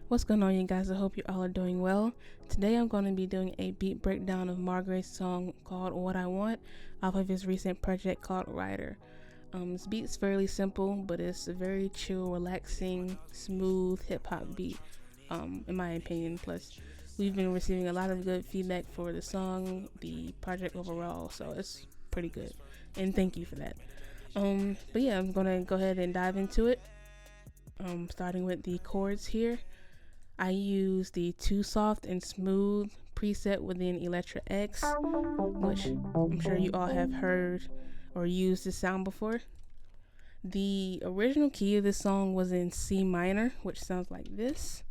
What's going on, you guys? I hope you all are doing well. Today I'm going to be doing a beat breakdown of Marr Grey's song called What I Want off of his recent project called Rider. This beat's fairly simple, but it's a very chill, relaxing, smooth hip-hop beat, in my opinion. Plus, we've been receiving a lot of good feedback for the song, the project overall, so it's pretty good. And thank you for that. But yeah, I'm going to go ahead and dive into it. Starting with the chords here. I use the Too Soft and Smooth preset within Electra X, which I'm sure you all have heard or used this sound before. The original key of this song was in C minor, which sounds like this.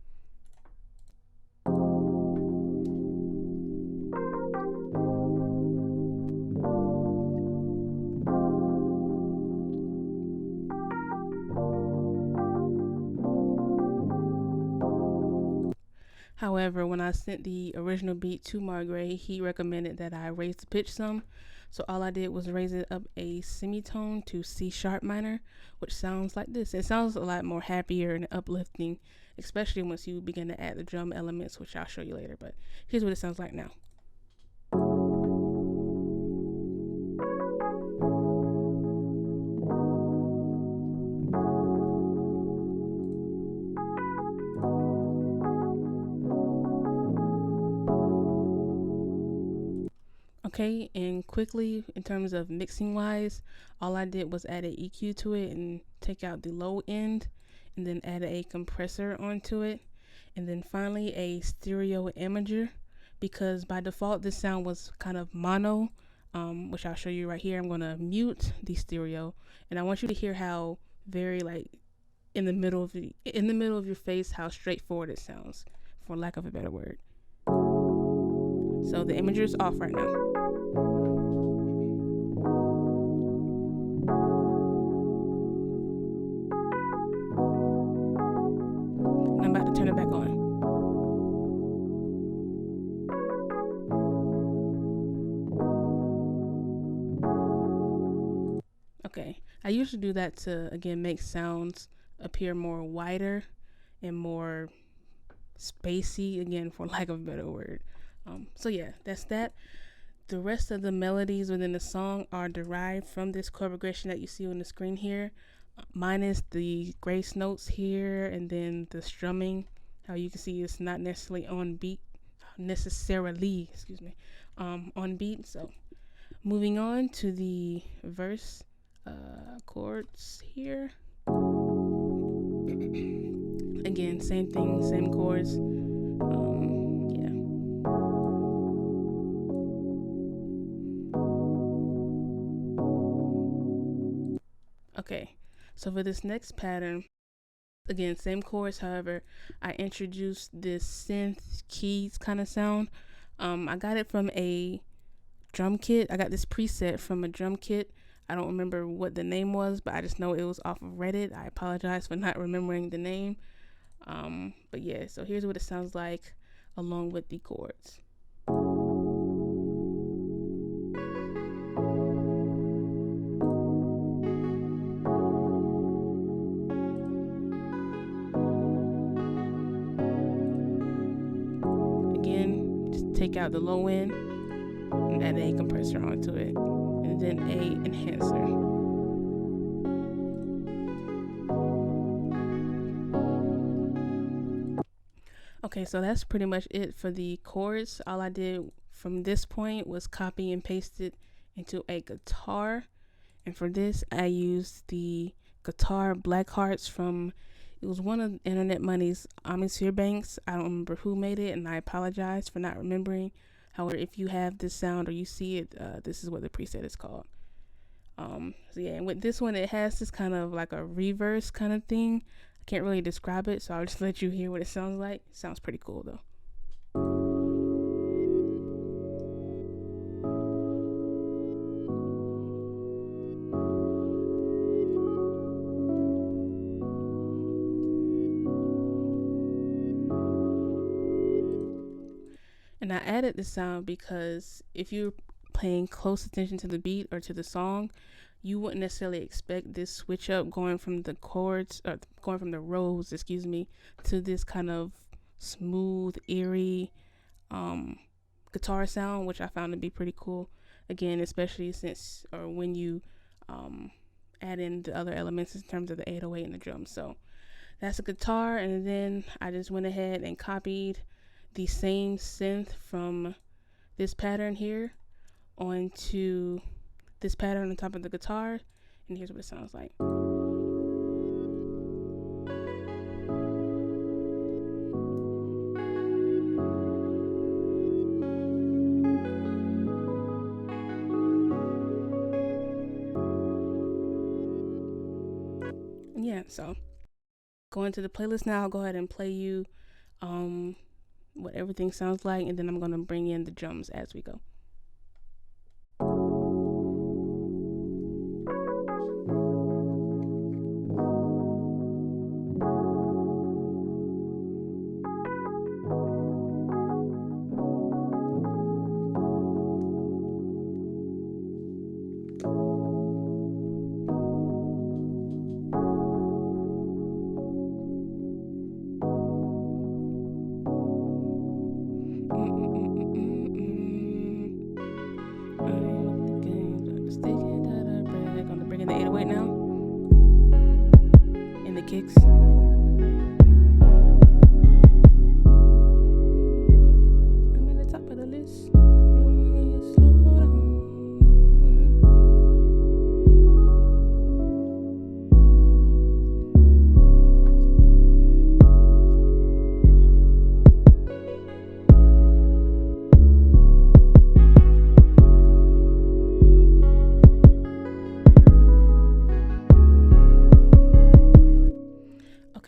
However, when I sent the original beat to Marr Grey, he recommended that I raise the pitch some. So all I did was raise it up a semitone to C sharp minor, which sounds like this. It sounds a lot more happier and uplifting, especially once you begin to add the drum elements, which I'll show you later. But here's what it sounds like now. Okay, and quickly in terms of mixing wise, all I did was add an EQ to it and take out the low end, and then add a compressor onto it, and then finally a stereo imager, because by default this sound was kind of mono, which I'll show you right here. I'm gonna mute the stereo, and I want you to hear how very like in the middle of your face how straightforward it sounds, for lack of a better word. So the imager is off right now. And I'm about to turn it back on. Okay, I usually do that to, again, make sounds appear more wider and more spacey, again, for lack of a better word. So yeah, that's that. The rest of the melodies within the song are derived from this chord progression that you see on the screen here, minus the grace notes here and then the strumming. How you can see it's not necessarily on beat, on beat. So moving on to the verse chords here. Again, same thing, same chords. Okay, so for this next pattern, again, same chords. However, I introduced this synth keys kind of sound. I got it from a drum kit. I got this preset from a drum kit. I don't remember what the name was, but I just know it was off of Reddit. I apologize for not remembering the name. But yeah, so here's what it sounds like along with the chords. Again, just take out the low end and add a compressor onto it, and then a enhancer. Okay, so that's pretty much it for the chords. All I did from this point was copy and paste it into a guitar, and for this I used the guitar Black Hearts from, it was one of Internet Money's Omnisphere banks. I don't remember who made it, and I apologize for not remembering. However, if you have this sound or you see it, this is what the preset is called. So yeah, and with this one, it has this kind of like a reverse kind of thing. I can't really describe it, so I'll just let you hear what it sounds like. It sounds pretty cool though. And I added this sound because if you're paying close attention to the beat or to the song, you wouldn't necessarily expect this switch up going from the chords, or going from the rows, to this kind of smooth, eerie guitar sound, which I found to be pretty cool. Again, especially since or when you add in the other elements in terms of the 808 and the drums. So that's a guitar, and then I just went ahead and copied the same synth from this pattern here onto this pattern on top of the guitar, and here's what it sounds like. Yeah, so go into the playlist now. I'll go ahead and play you what everything sounds like, and then I'm gonna bring in the drums as we go. Gonna bring in the 808 now, and the kicks. I'm at the top of the list.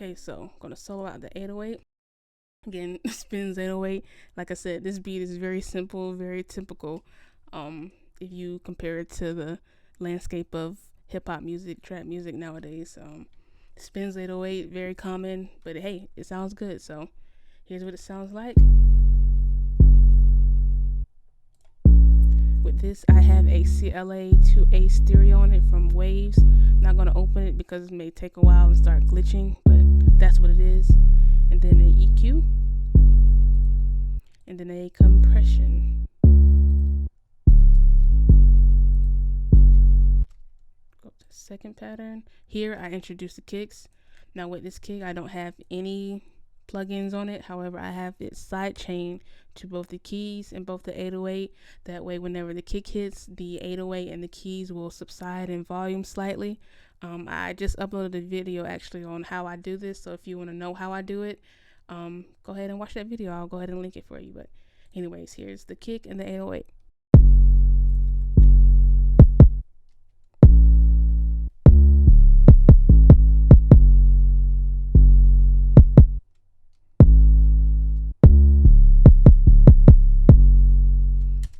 Okay, so I'm gonna solo out the 808. Again, spins 808. Like I said, this beat is very simple, very typical. If you compare it to the landscape of hip hop music, trap music nowadays, spins 808, very common. But hey, it sounds good. So here's what it sounds like. With this, I have a CLA 2A stereo on it from Waves. I'm not gonna open it because it may take a while and start glitching, but that's what it is. And then an EQ, and then a compression. Go to the second pattern. Here I introduce the kicks. Now with this kick, I don't have any plugins on it. However, I have it sidechained to both the keys and both the 808. That way, whenever the kick hits, the 808 and the keys will subside in volume slightly. I just uploaded a video actually on how I do this. So if you want to know how I do it, go ahead and watch that video. I'll go ahead and link it for you. But anyways, here's the kick and the 808.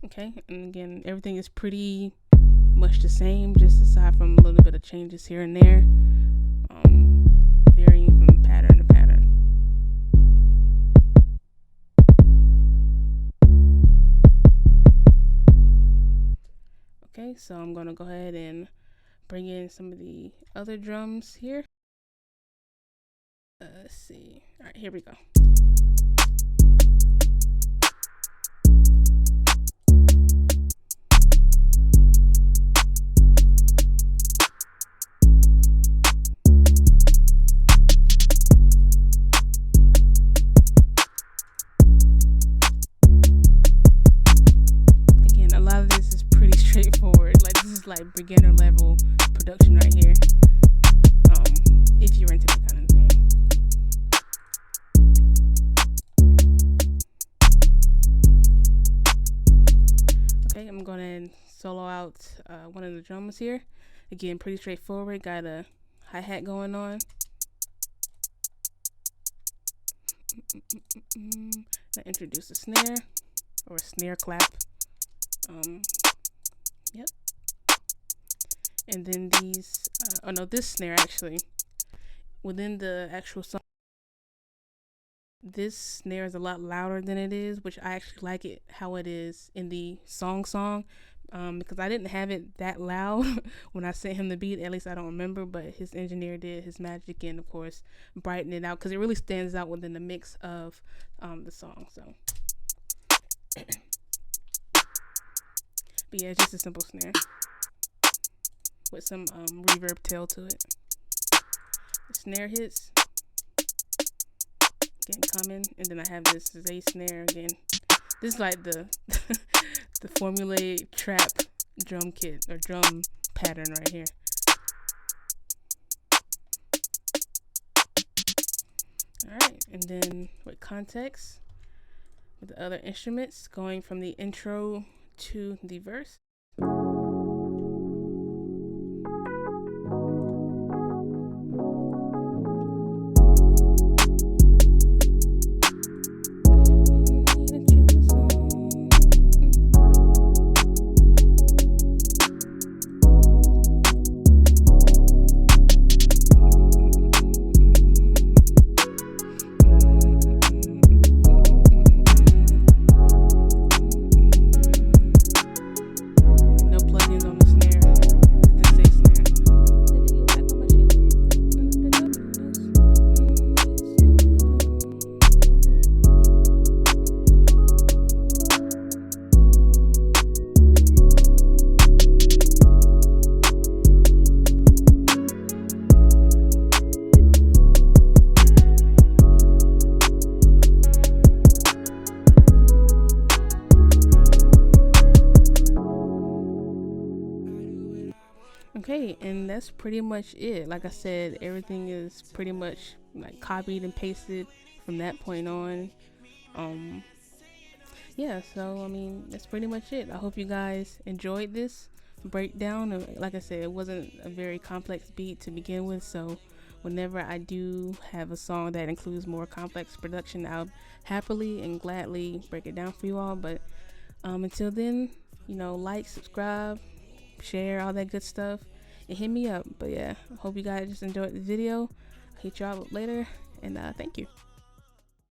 Okay, and again, everything is pretty much the same, just aside from a little bit of changes here and there, varying from pattern to pattern. Okay, so I'm gonna go ahead and bring in some of the other drums here. Let's see. All right, here we go. Straightforward. Like, this is like beginner level production right here, if you're into that kind of thing. Okay, I'm gonna solo out one of the drums here. Again, pretty straightforward. Got a hi-hat going on. I introduce a snare or a snare clap. Yep. And then these, this snare actually, within the actual song, this snare is a lot louder than it is, which I actually like it how it is in the song, because I didn't have it that loud when I sent him the beat. At least I don't remember, but his engineer did his magic and, of course, brightened it out because it really stands out within the mix of the song. So, but yeah, it's just a simple snare with some reverb tail to it. The snare hits, again coming, and then I have this Z snare again. This is like the the formulaic trap drum kit or drum pattern right here. Alright, and then with context, with the other instruments, going from the intro to the verse. Okay, and that's pretty much it. Like I said, everything is pretty much like copied and pasted from that point on. Yeah, so I mean, that's pretty much it. I hope you guys enjoyed this breakdown. Like I said, it wasn't a very complex beat to begin with, so whenever I do have a song that includes more complex production, I'll happily and gladly break it down for you all. But until then, like, subscribe, share, all that good stuff, and hit me up. But yeah, I hope you guys just enjoyed the video. I'll hit y'all later, and thank you.